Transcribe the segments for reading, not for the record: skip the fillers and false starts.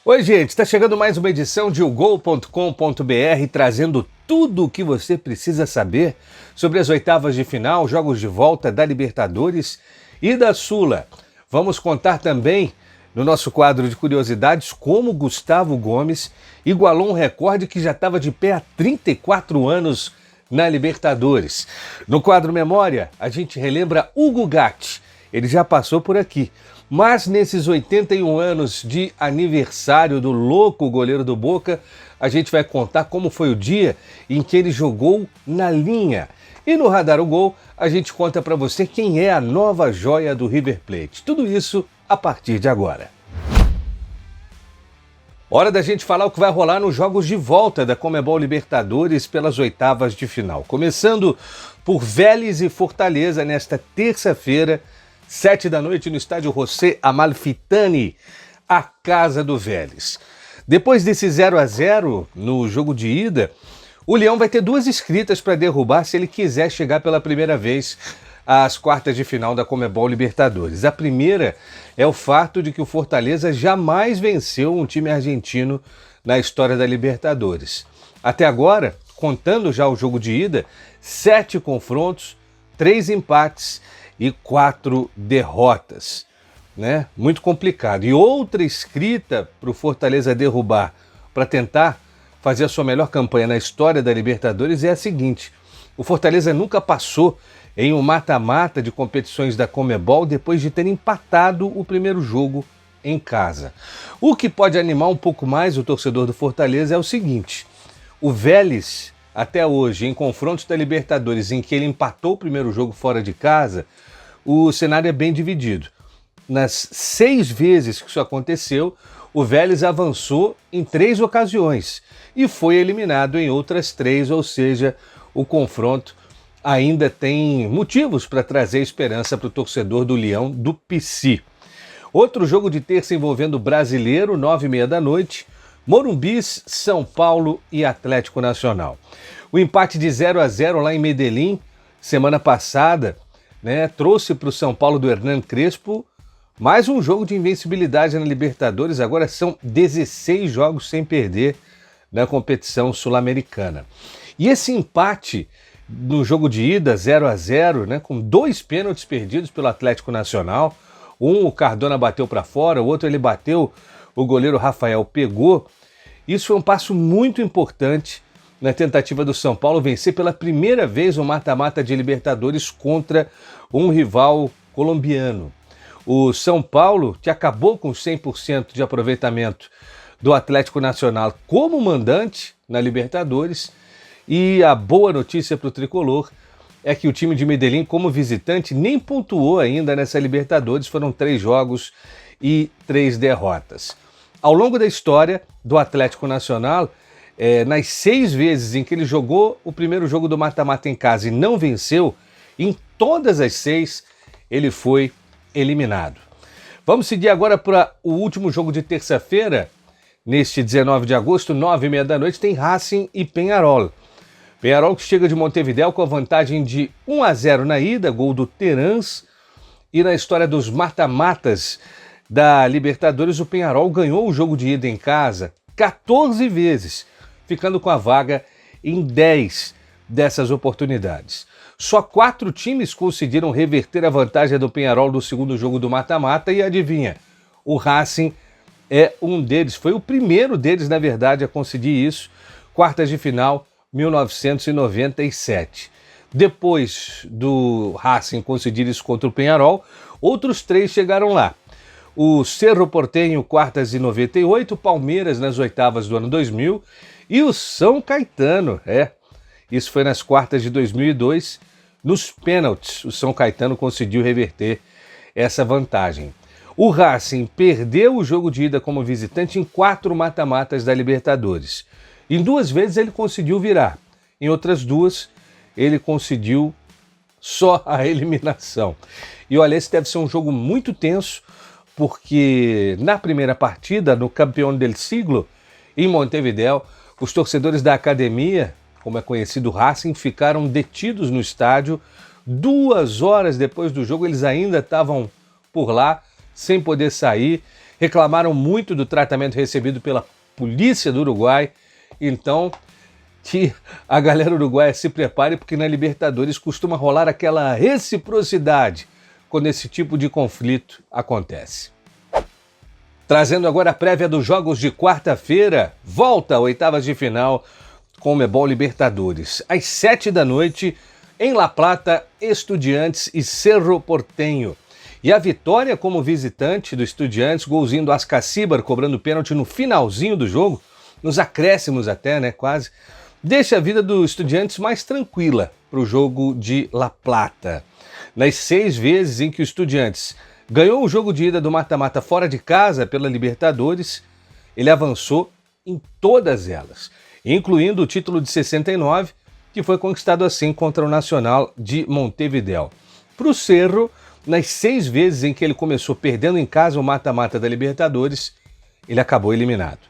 Oi, gente, está chegando mais uma edição de ogol.com.br trazendo tudo o que você precisa saber sobre as oitavas de final, jogos de volta da Libertadores e da Sula. Vamos contar também, no nosso quadro de curiosidades, como Gustavo Gomes igualou um recorde que já estava de pé há 34 anos na Libertadores. No quadro Memória, a gente relembra Hugo Gatti, ele já passou por aqui. Mas nesses 81 anos de aniversário do louco goleiro do Boca, a gente vai contar como foi o dia em que ele jogou na linha. E no Radar o Gol, a gente conta para você quem é a nova joia do River Plate. Tudo isso a partir de agora. Hora da gente falar o que vai rolar nos jogos de volta da Conmebol Libertadores pelas oitavas de final. Começando por Vélez e Fortaleza nesta terça-feira, 7 da noite no estádio José Amalfitani, a casa do Vélez. Depois desse 0-0 no jogo de ida, o Leão vai ter duas escritas para derrubar se ele quiser chegar pela primeira vez às quartas de final da Conmebol Libertadores. A primeira é o fato de que o Fortaleza jamais venceu um time argentino na história da Libertadores. Até agora, contando já o jogo de ida, 7 confrontos, 3 empates e 4 derrotas, né? Muito complicado. E outra escrita para o Fortaleza derrubar para tentar fazer a sua melhor campanha na história da Libertadores é a seguinte: o Fortaleza nunca passou em um mata-mata de competições da Conmebol depois de ter empatado o primeiro jogo em casa. O que pode animar um pouco mais o torcedor do Fortaleza é o seguinte: o Vélez, até hoje, em confrontos da Libertadores em que ele empatou o primeiro jogo fora de casa, o cenário é bem dividido. Nas 6 vezes que isso aconteceu, o Vélez avançou em 3 ocasiões e foi eliminado em outras 3, ou seja, o confronto ainda tem motivos para trazer esperança para o torcedor do Leão do PC. Outro jogo de terça envolvendo o Brasileiro, 9h30 da noite, Morumbis, São Paulo e Atlético Nacional. O empate de 0-0 lá em Medellín, semana passada, trouxe para o São Paulo do Hernan Crespo mais um jogo de invencibilidade na Libertadores. Agora são 16 jogos sem perder na competição sul-americana. E esse empate no jogo de ida, 0-0, com 2 pênaltis perdidos pelo Atlético Nacional, um o Cardona bateu para fora, o outro ele bateu, o goleiro Rafael pegou. Isso foi um passo muito importante na tentativa do São Paulo vencer pela primeira vez o mata-mata de Libertadores contra um rival colombiano. O São Paulo, que acabou com 100% de aproveitamento do Atlético Nacional como mandante na Libertadores, e a boa notícia para o tricolor é que o time de Medellín, como visitante, nem pontuou ainda nessa Libertadores. Foram 3 jogos e 3 derrotas. Ao longo da história do Atlético Nacional, nas 6 vezes em que ele jogou o primeiro jogo do mata-mata em casa e não venceu, em todas as 6 ele foi eliminado. Vamos seguir agora para o último jogo de terça-feira. Neste 19 de agosto, 9h30 da noite, tem Racing e Peñarol. Peñarol que chega de Montevidéu com a vantagem de 1-0 na ida, gol do Terans. E na história dos mata-matas da Libertadores, o Peñarol ganhou o jogo de ida em casa 14 vezes, ficando com a vaga em 10 dessas oportunidades. Só 4 times conseguiram reverter a vantagem do Peñarol do segundo jogo do mata-mata e adivinha, o Racing é um deles, foi o primeiro deles, na verdade, a conseguir isso, quartas de final, 1997. Depois do Racing conseguir isso contra o Peñarol, outros 3 chegaram lá. O Cerro Porteño, quartas de 98, o Palmeiras nas oitavas do ano 2000 e o São Caetano, isso foi nas quartas de 2002, nos pênaltis o São Caetano conseguiu reverter essa vantagem. O Racing perdeu o jogo de ida como visitante em 4 mata-matas da Libertadores. Em 2 vezes ele conseguiu virar, em outras 2 ele conseguiu só a eliminação. E olha, esse deve ser um jogo muito tenso, porque na primeira partida, no Campeão del Siglo, em Montevidéu, os torcedores da academia, como é conhecido o Racing, ficaram detidos no estádio. 2 horas depois do jogo, eles ainda estavam por lá, sem poder sair. reclamaram muito do tratamento recebido pela polícia do Uruguai. Então, que a galera uruguaia se prepare, porque na Libertadores costuma rolar aquela reciprocidade quando esse tipo de conflito acontece. Trazendo agora a prévia dos jogos de quarta-feira, volta a oitavas de final Conmebol Libertadores. Às 7 da noite, em La Plata, Estudiantes e Cerro Porteño. E a vitória como visitante do Estudiantes, golzinho do Ascacíbar, cobrando pênalti no finalzinho do jogo, nos acréscimos até, né, quase, deixa a vida do Estudiantes mais tranquila para o jogo de La Plata. Nas 6 vezes em que o Estudiantes ganhou o jogo de ida do mata-mata fora de casa pela Libertadores, ele avançou em todas elas, incluindo o título de 69, que foi conquistado assim contra o Nacional de Montevideo. Para o Cerro, nas 6 vezes em que ele começou perdendo em casa o mata-mata da Libertadores, ele acabou eliminado.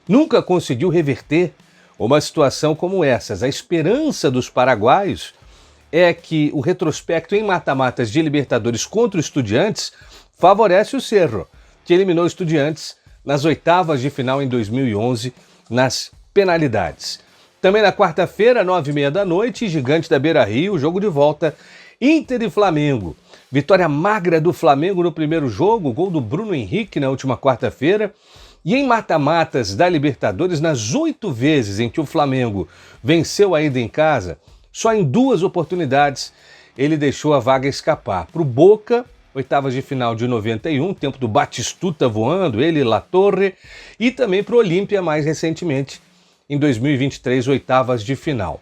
Nunca conseguiu reverter uma situação como essas. A esperança dos paraguaios é que o retrospecto em mata-matas de Libertadores contra o Estudiantes favorece o Cerro, que eliminou o Estudiantes nas oitavas de final em 2011, nas penalidades. Também na quarta-feira, 9h30 da noite, Gigante da Beira-Rio, jogo de volta, Inter e Flamengo. Vitória magra do Flamengo no primeiro jogo, gol do Bruno Henrique na última quarta-feira. E em mata-matas da Libertadores, nas 8 vezes em que o Flamengo venceu a ida em casa, só em 2 oportunidades ele deixou a vaga escapar. Para o Boca, oitavas de final de 91, tempo do Batistuta voando, ele e La Torre, e também para o Olímpia mais recentemente, em 2023, oitavas de final.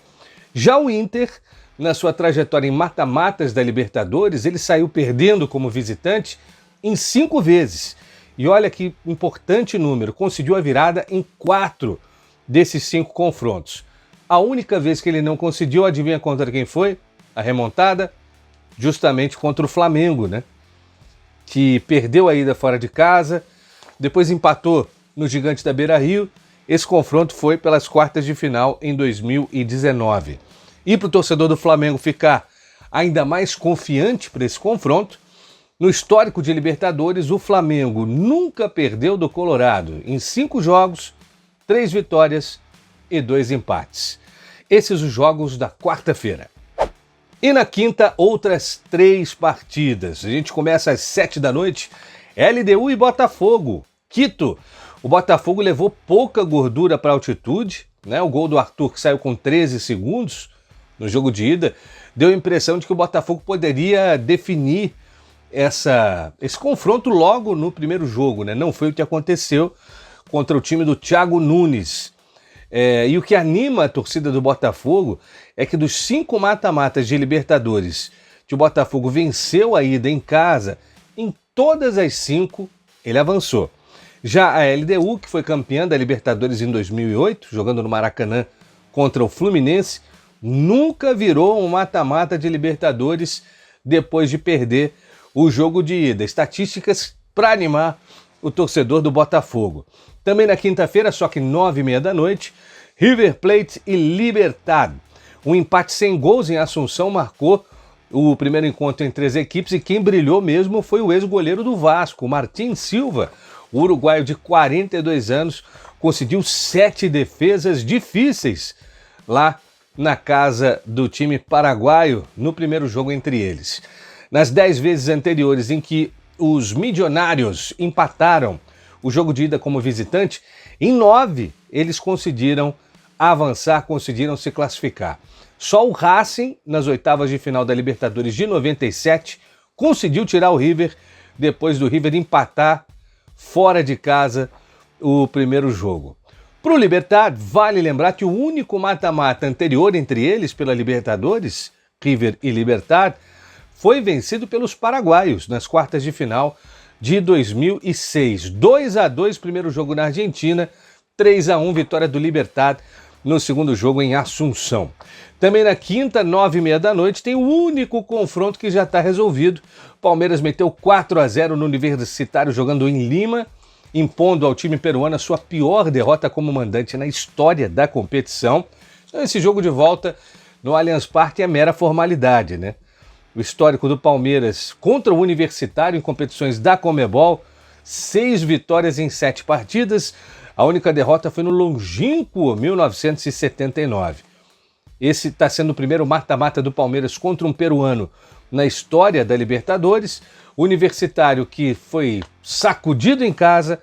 Já o Inter, na sua trajetória em mata-matas da Libertadores, ele saiu perdendo como visitante em 5 vezes. E olha que importante número, conseguiu a virada em 4 desses 5 confrontos. A única vez que ele não conseguiu, adivinha contra quem foi? A remontada? Justamente contra o Flamengo, né? Que perdeu a ida fora de casa, depois empatou no Gigante da Beira-Rio. Esse confronto foi pelas quartas de final em 2019. E para o torcedor do Flamengo ficar ainda mais confiante para esse confronto, no histórico de Libertadores, o Flamengo nunca perdeu do Colorado em 5 jogos, 3 vitórias e 2 empates. Esses os jogos da quarta-feira. E na quinta, outras 3 partidas. A gente começa às 7 da noite, LDU e Botafogo, Quito. O Botafogo levou pouca gordura para a altitude, né? O gol do Arthur, que saiu com 13 segundos no jogo de ida, deu a impressão de que o Botafogo poderia definir esse confronto logo no primeiro jogo, né? Não foi o que aconteceu contra o time do Thiago Nunes. E o que anima a torcida do Botafogo é que dos 5 mata-matas de Libertadores que o Botafogo venceu a ida em casa, em todas as 5 ele avançou. Já a LDU, que foi campeã da Libertadores em 2008, jogando no Maracanã contra o Fluminense, nunca virou um mata-mata de Libertadores depois de perder o jogo de ida. Estatísticas para animar o torcedor do Botafogo. Também na quinta-feira, só que 9h30 da noite, River Plate e Libertad. Um empate sem gols em Assunção marcou o primeiro encontro entre as equipes e quem brilhou mesmo foi o ex-goleiro do Vasco, Martín Silva. O uruguaio de 42 anos conseguiu 7 defesas difíceis lá na casa do time paraguaio no primeiro jogo entre eles. Nas 10 vezes anteriores em que os milionários empataram o jogo de ida como visitante, em 9 eles conseguiram avançar, conseguiram se classificar. Só o Racing, nas oitavas de final da Libertadores de 97, conseguiu tirar o River depois do River empatar fora de casa o primeiro jogo. Para o Libertad, vale lembrar que o único mata-mata anterior entre eles pela Libertadores, River e Libertad, foi vencido pelos paraguaios nas quartas de final de 2006. 2-2 primeiro jogo na Argentina, 3-1 vitória do Libertad no segundo jogo em Assunção. Também na quinta, 9h30 da noite, tem o único confronto que já está resolvido. Palmeiras meteu 4-0 no Universitário jogando em Lima, impondo ao time peruano a sua pior derrota como mandante na história da competição. Então esse jogo de volta no Allianz Parque é mera formalidade, né? O histórico do Palmeiras contra o Universitário em competições da Conmebol 6 vitórias em 7 partidas. A única derrota foi no longínquo 1979. Esse está sendo o primeiro mata-mata do Palmeiras contra um peruano na história da Libertadores. O Universitário, que foi sacudido em casa,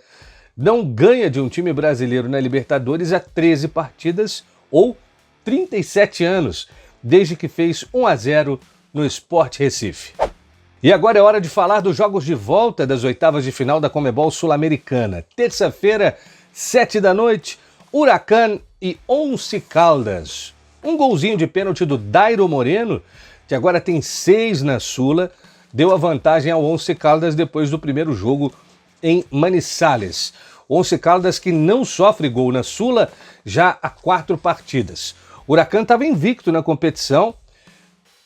não ganha de um time brasileiro na Libertadores há 13 partidas ou 37 anos, desde que fez 1-0 no Sport Recife. E agora é hora de falar dos jogos de volta das oitavas de final da Conmebol Sul-Americana. Terça-feira, 7 da noite, Huracan e Once Caldas. Um golzinho de pênalti do Dairo Moreno, que agora tem 6 na Sula, deu a vantagem ao Once Caldas depois do primeiro jogo em Manizales. Once Caldas que não sofre gol na Sula já há 4 partidas. O Huracan estava invicto na competição,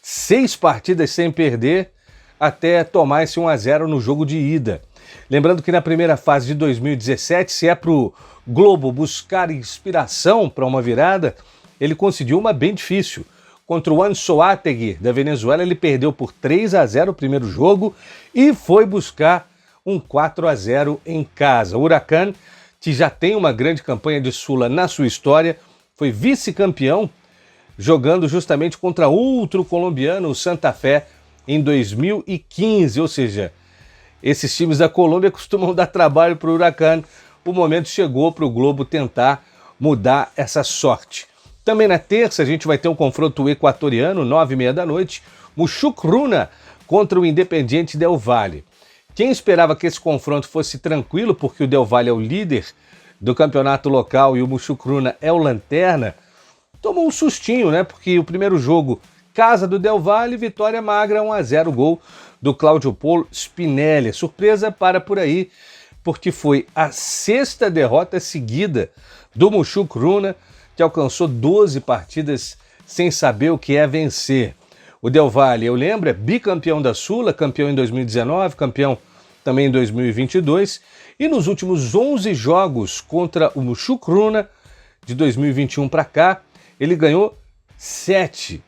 6 partidas sem perder, até tomar esse 1-0 no jogo de ida. Lembrando que na primeira fase de 2017, se é para o Globo buscar inspiração para uma virada, ele conseguiu uma bem difícil. Contra o Anzoátegui da Venezuela, ele perdeu por 3-0 o primeiro jogo e foi buscar um 4-0 em casa. O Huracan, que já tem uma grande campanha de Sula na sua história, foi vice-campeão jogando justamente contra outro colombiano, o Santa Fé, em 2015, ou seja, esses times da Colômbia costumam dar trabalho para o Huracan. O momento chegou para o Globo tentar mudar essa sorte. Também na terça a gente vai ter um confronto equatoriano, 9h30 da noite, Muchukruna contra o Independiente Del Valle. Quem esperava que esse confronto fosse tranquilo, porque o Del Valle é o líder do campeonato local e o Muchukruna é o lanterna, tomou um sustinho, né? Porque o primeiro jogo, casa do Del Valle, vitória magra, 1-0, gol do Cláudio Paulo Spinelli. Surpresa para por aí, porque foi a 6ª derrota seguida do Muchukruna, que alcançou 12 partidas sem saber o que é vencer. O Del Valle, eu lembro, é bicampeão da Sula, campeão em 2019, campeão também em 2022, e nos últimos 11 jogos contra o Muchukruna, de 2021 para cá, ele ganhou 7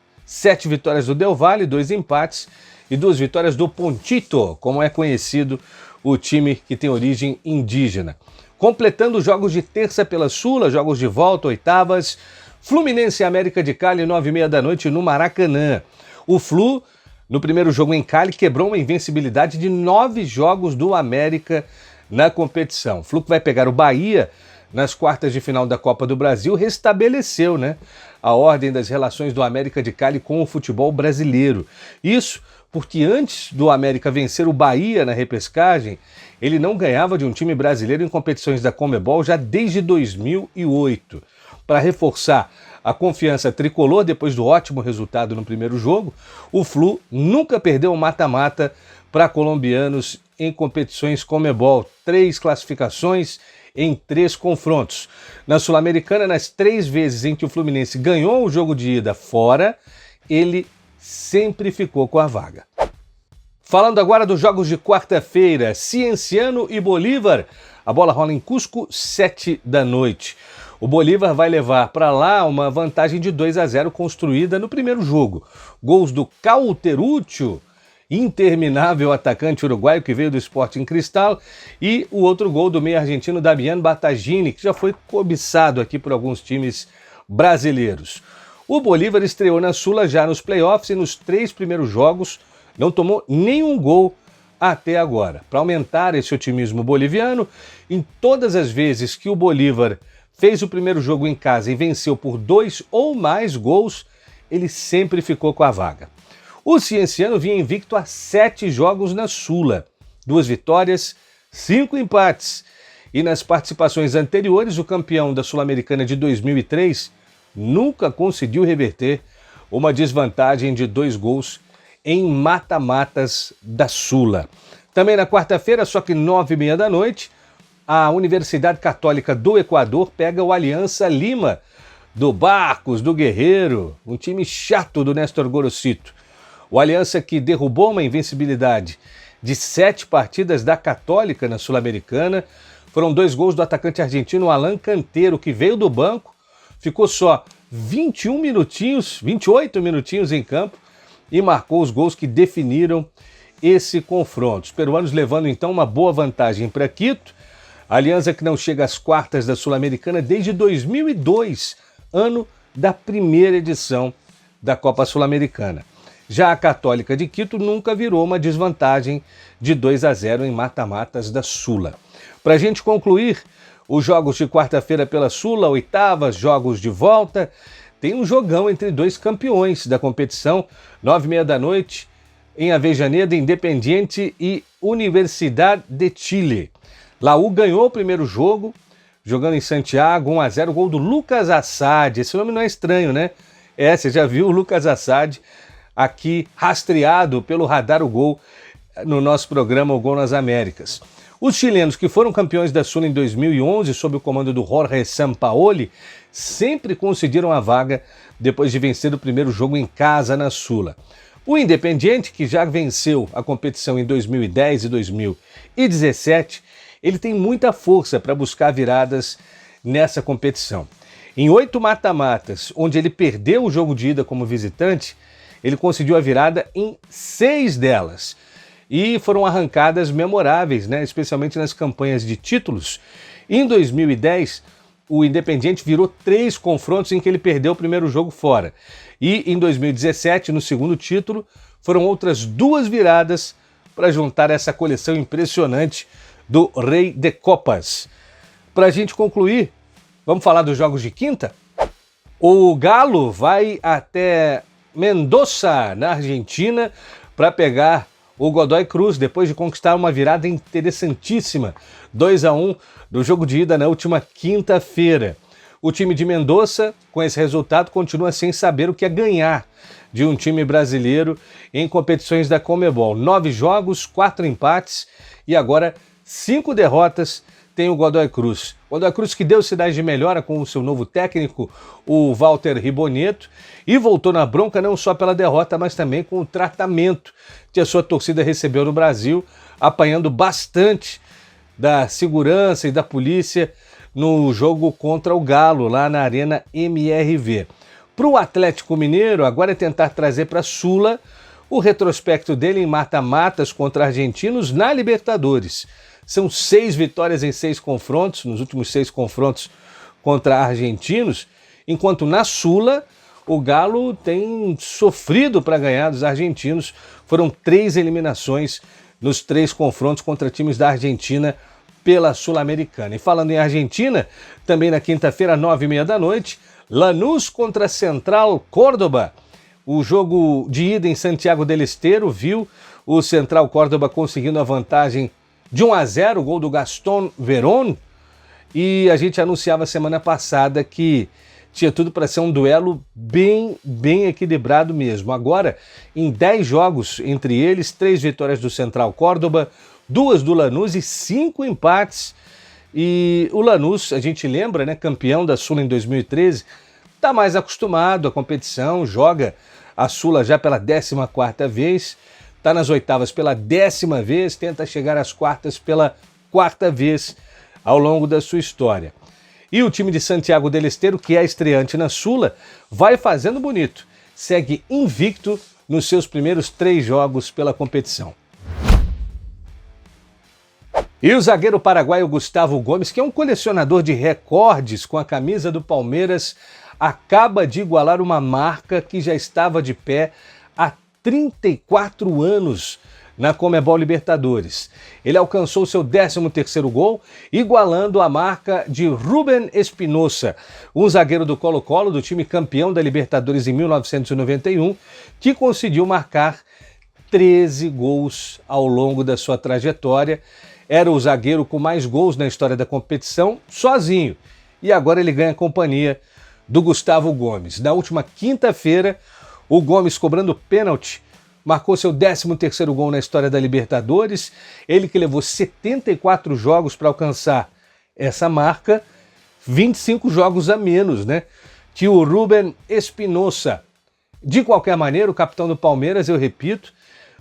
vitórias do Del Valle, 2 empates e 2 vitórias do Pontito, como é conhecido o time que tem origem indígena. Completando os jogos de terça pela Sula, jogos de volta, oitavas, Fluminense e América de Cali, 9h30 da noite no Maracanã. O Flu, no primeiro jogo em Cali, quebrou uma invencibilidade de 9 jogos do América na competição. O Flu que vai pegar o Bahia nas quartas de final da Copa do Brasil, restabeleceu, né, a ordem das relações do América de Cali com o futebol brasileiro. Isso porque antes do América vencer o Bahia na repescagem, ele não ganhava de um time brasileiro em competições da Conmebol já desde 2008. Para reforçar a confiança tricolor depois do ótimo resultado no primeiro jogo, o Flu nunca perdeu um mata-mata para colombianos em competições Conmebol. 3 classificações em 3 confrontos. Na Sul-Americana, nas 3 vezes em que o Fluminense ganhou o jogo de ida fora, ele sempre ficou com a vaga. Falando agora dos jogos de quarta-feira, Cienciano e Bolívar. A bola rola em Cusco, 7 da noite. O Bolívar vai levar para lá uma vantagem de 2-0 construída no primeiro jogo. Gols do Cauteruccio, interminável atacante uruguaio que veio do Sporting Cristal, e o outro gol do meio argentino Damián Battagini, que já foi cobiçado aqui por alguns times brasileiros. O Bolívar estreou na Sula já nos playoffs e nos 3 primeiros jogos não tomou nenhum gol até agora. Para aumentar esse otimismo boliviano, em todas as vezes que o Bolívar fez o primeiro jogo em casa e venceu por 2 ou mais gols, ele sempre ficou com a vaga. O Cienciano vinha invicto a 7 jogos na Sula, 2 vitórias, 5 empates. E nas participações anteriores, o campeão da Sul-Americana de 2003 nunca conseguiu reverter uma desvantagem de 2 gols em mata-matas da Sula. Também na quarta-feira, só que 9h30 da noite, a Universidade Católica do Equador pega o Aliança Lima, do Barcos, do Guerreiro, um time chato do Néstor Gorosito. O Aliança que derrubou uma invencibilidade de 7 partidas da Católica na Sul-Americana. Foram 2 gols do atacante argentino Alan Canteiro, que veio do banco, ficou só 28 minutinhos em campo e marcou os gols que definiram esse confronto. Os peruanos levando então uma boa vantagem para Quito. A Aliança que não chega às quartas da Sul-Americana desde 2002, ano da primeira edição da Copa Sul-Americana. Já a Católica de Quito nunca virou uma desvantagem de 2-0 em mata-matas da Sula. Para a gente concluir os jogos de quarta-feira pela Sula, oitavas, jogos de volta, tem um jogão entre dois campeões da competição, 9h30 da noite, em Avejaneda, Independiente e Universidad de Chile. Laú ganhou o primeiro jogo, jogando em Santiago, 1-0, gol do Lucas Assad. Esse nome não é estranho, né? Você já viu o Lucas Assad aqui rastreado pelo Radar o Gol no nosso programa O Gol nas Américas. Os chilenos que foram campeões da Sula em 2011, sob o comando do Jorge Sampaoli, sempre conseguiram a vaga depois de vencer o primeiro jogo em casa na Sula. O Independiente, que já venceu a competição em 2010 e 2017, ele tem muita força para buscar viradas nessa competição. Em 8 mata-matas, onde ele perdeu o jogo de ida como visitante, ele conseguiu a virada em 6 delas. E foram arrancadas memoráveis, né? Especialmente nas campanhas de títulos. Em 2010, o Independiente virou 3 confrontos em que ele perdeu o primeiro jogo fora. E em 2017, no segundo título, foram outras 2 viradas para juntar essa coleção impressionante do Rei de Copas. Para a gente concluir, vamos falar dos jogos de quinta? O Galo vai até Mendoza, na Argentina, para pegar o Godoy Cruz, depois de conquistar uma virada interessantíssima, 2-1 do jogo de ida na última quinta-feira. O time de Mendoza, com esse resultado, continua sem saber o que é ganhar de um time brasileiro em competições da Conmebol. 9 jogos, 4 empates e agora 5 derrotas tem o Godoy Cruz. O Godoy Cruz que deu sinais de melhora com o seu novo técnico, o Walter Ribonetto, e voltou na bronca não só pela derrota, mas também com o tratamento que a sua torcida recebeu no Brasil, apanhando bastante da segurança e da polícia no jogo contra o Galo, lá na Arena MRV. Para o Atlético Mineiro, agora é tentar trazer para a Sula o retrospecto dele em mata-matas contra argentinos na Libertadores. São 6 vitórias em 6 confrontos, nos últimos 6 confrontos contra argentinos, enquanto na Sula o Galo tem sofrido para ganhar dos argentinos. Foram 3 eliminações nos 3 confrontos contra times da Argentina pela Sul-Americana. E falando em Argentina, também na quinta-feira, 9h30 da noite, Lanús contra Central Córdoba. O jogo de ida em Santiago del Estero viu o Central Córdoba conseguindo a vantagem de 1-0, o gol do Gastón Verón, e a gente anunciava semana passada que tinha tudo para ser um duelo bem equilibrado mesmo. Agora, em 10 jogos entre eles, 3 vitórias do Central Córdoba, 2 do Lanús e 5 empates. E o Lanús, a gente lembra, né, campeão da Sula em 2013, está mais acostumado à competição, joga a Sula já pela 14ª vez, está nas oitavas pela 10ª vez, tenta chegar às quartas pela 4ª vez ao longo da sua história. E o time de Santiago del Estero, que é estreante na Sula, vai fazendo bonito. Segue invicto nos seus primeiros 3 jogos pela competição. E o zagueiro paraguaio Gustavo Gomes, que é um colecionador de recordes com a camisa do Palmeiras, acaba de igualar uma marca que já estava de pé há 34 anos na Conmebol Libertadores. Ele alcançou seu 13º gol, igualando a marca de Rubén Espinosa, um zagueiro do Colo-Colo, do time campeão da Libertadores em 1991, que conseguiu marcar 13 gols ao longo da sua trajetória. Era o zagueiro com mais gols na história da competição, sozinho. E agora ele ganha a companhia do Gustavo Gomes. Na última quinta-feira, o Gomes, cobrando pênalti, marcou seu 13º gol na história da Libertadores. Ele que levou 74 jogos para alcançar essa marca, 25 jogos a menos, né, que o Rubén Espinosa. De qualquer maneira, o capitão do Palmeiras, eu repito,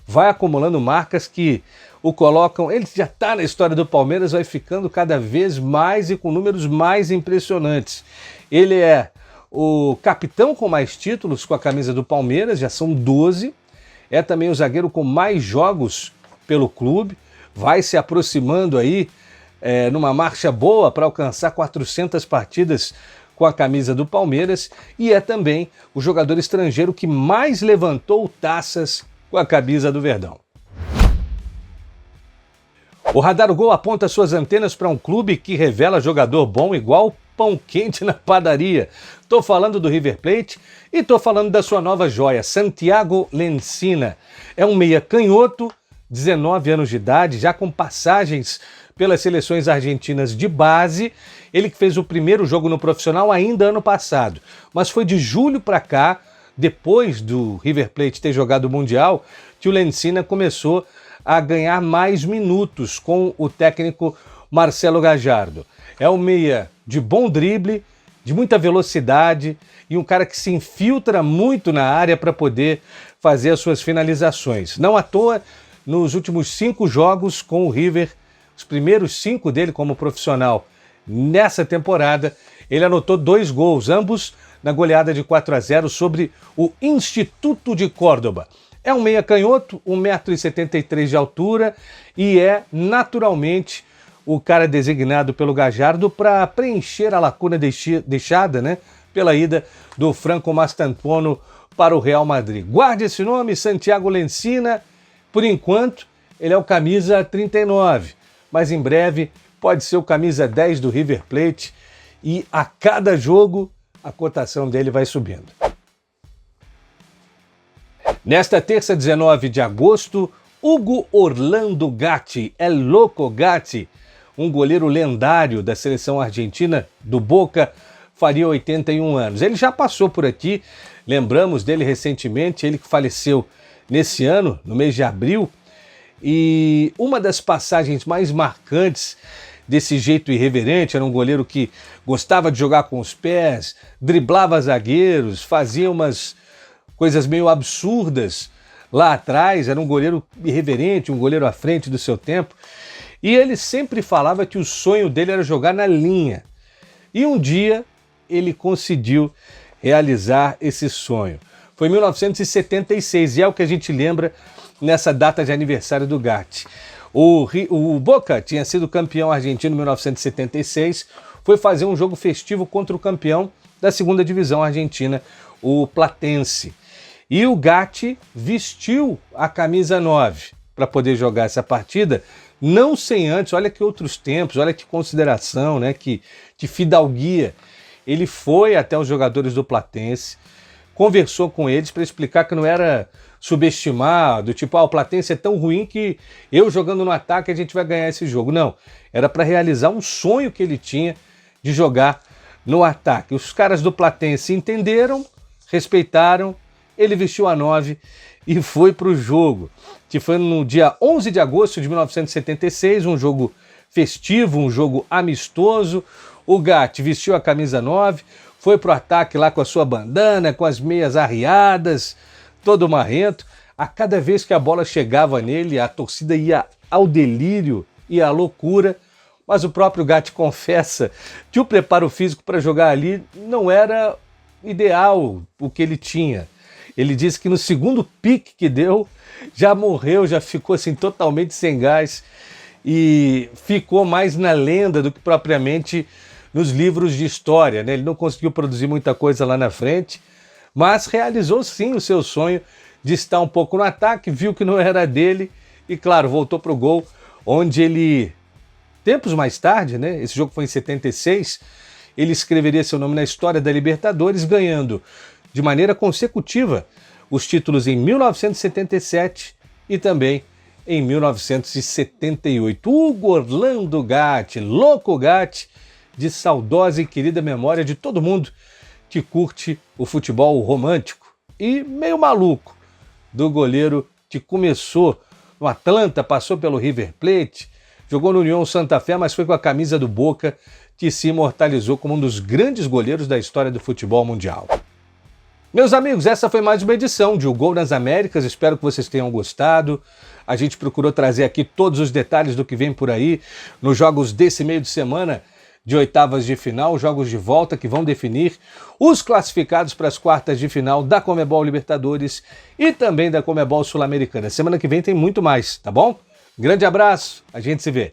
vai acumulando marcas que o colocam, ele já está na história do Palmeiras, vai ficando cada vez mais e com números mais impressionantes. Ele é o capitão com mais títulos com a camisa do Palmeiras, já são 12. é também o zagueiro com mais jogos pelo clube, vai se aproximando aí numa marcha boa para alcançar 400 partidas com a camisa do Palmeiras e é também o jogador estrangeiro que mais levantou taças com a camisa do Verdão. O Radar Gol aponta suas antenas para um clube que revela jogador bom igual pão quente na padaria. Tô falando do River Plate e tô falando da sua nova joia, Santiago Lencina. É um meia canhoto, 19 anos de idade, já com passagens pelas seleções argentinas de base. Ele que fez o primeiro jogo no profissional ainda ano passado, mas foi de julho para cá, depois do River Plate ter jogado o Mundial, que o Lencina começou a ganhar mais minutos com o técnico Marcelo Gallardo. É um meia de bom drible, de muita velocidade e um cara que se infiltra muito na área para poder fazer as suas finalizações. Não à toa, nos últimos 5 jogos com o River, os primeiros 5 dele como profissional nessa temporada, ele anotou 2 gols, ambos na goleada de 4-0 sobre o Instituto de Córdoba. É um meia canhoto, 1,73 m de altura e é naturalmente o cara designado pelo Gallardo para preencher a lacuna deixada, né, pela ida do Franco Mastantuono para o Real Madrid. Guarde esse nome, Santiago Lencina. Por enquanto, ele é o camisa 39, mas em breve pode ser o camisa 10 do River Plate e a cada jogo a cotação dele vai subindo. Nesta terça, 19 de agosto, Hugo Orlando Gatti, El Loco Gatti, um goleiro lendário da seleção argentina do Boca, faria 81 anos. Ele já passou por aqui, lembramos dele recentemente, ele que faleceu nesse ano, no mês de abril, e uma das passagens mais marcantes desse jeito irreverente, era um goleiro que gostava de jogar com os pés, driblava zagueiros, fazia umas coisas meio absurdas lá atrás, era um goleiro irreverente, um goleiro à frente do seu tempo, e ele sempre falava que o sonho dele era jogar na linha. E um dia ele conseguiu realizar esse sonho. Foi em 1976, e é o que a gente lembra nessa data de aniversário do Gatti. O Boca tinha sido campeão argentino em 1976, foi fazer um jogo festivo contra o campeão da segunda divisão argentina, o Platense. E o Gatti vestiu a camisa 9 para poder jogar essa partida, não sem antes, olha que outros tempos, olha que consideração, né, que fidalguia. Ele foi até os jogadores do Platense, conversou com eles para explicar que não era subestimar, do tipo, o Platense é tão ruim que eu jogando no ataque a gente vai ganhar esse jogo. Não, era para realizar um sonho que ele tinha de jogar no ataque. Os caras do Platense entenderam, respeitaram, ele vestiu a 9 e foi para o jogo, que foi no dia 11 de agosto de 1976, um jogo festivo, um jogo amistoso. O Gatti vestiu a camisa 9, foi para o ataque lá com a sua bandana, com as meias arriadas, todo marrento. A cada vez que a bola chegava nele, a torcida ia ao delírio e à loucura, mas o próprio Gatti confessa que o preparo físico para jogar ali não era ideal o que ele tinha. Ele disse que no segundo pique que deu, já morreu, já ficou assim totalmente sem gás e ficou mais na lenda do que propriamente nos livros de história, né? Ele não conseguiu produzir muita coisa lá na frente, mas realizou sim o seu sonho de estar um pouco no ataque, viu que não era dele e, claro, voltou para o gol, onde ele, tempos mais tarde, né? Esse jogo foi em 76, ele escreveria seu nome na história da Libertadores, ganhando de maneira consecutiva os títulos em 1977 e também em 1978. Hugo Orlando Gatti, Loco Gatti, de saudosa e querida memória de todo mundo que curte o futebol romântico e meio maluco do goleiro que começou no Atlanta, passou pelo River Plate, jogou no União Santa Fé, mas foi com a camisa do Boca que se imortalizou como um dos grandes goleiros da história do futebol mundial. Meus amigos, essa foi mais uma edição de O Gol nas Américas, espero que vocês tenham gostado. A gente procurou trazer aqui todos os detalhes do que vem por aí nos jogos desse meio de semana de oitavas de final, jogos de volta que vão definir os classificados para as quartas de final da Conmebol Libertadores e também da Conmebol Sul-Americana. Semana que vem tem muito mais, tá bom? Grande abraço, a gente se vê.